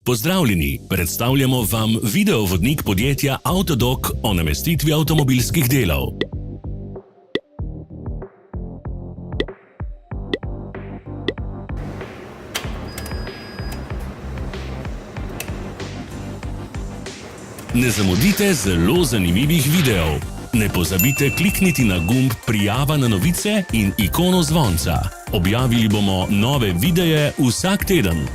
Pozdravljeni, predstavljamo vam videovodnik podjetja Autodoc o namestitvi avtomobilskih delov. Ne zamudite zelo zanimivih videov. Ne pozabite klikniti na gumb Prijava na novice in ikono zvonca. Objavili bomo nove videe vsak teden.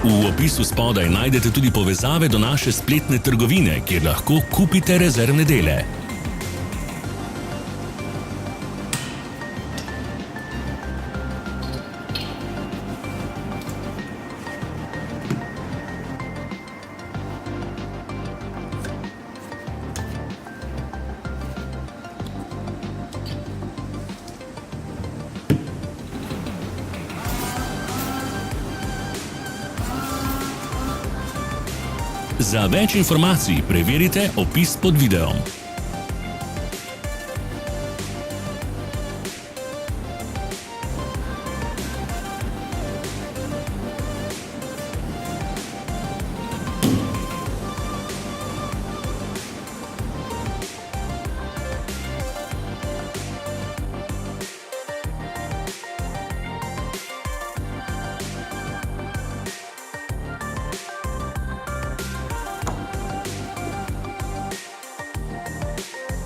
V opisu spodaj najdete tudi povezave do naše spletne trgovine, kjer lahko kupite rezervne dele. Za več informacij preverite opis pod videom.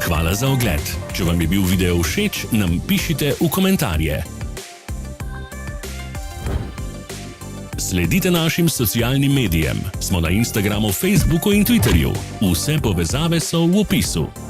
Hvala za ogled. Če vam je bil video všeč, nam pišite v komentarje. Sledite našim socialnim medijem. Smo na Instagramu, Facebooku in Twitterju. Vse povezave so v opisu.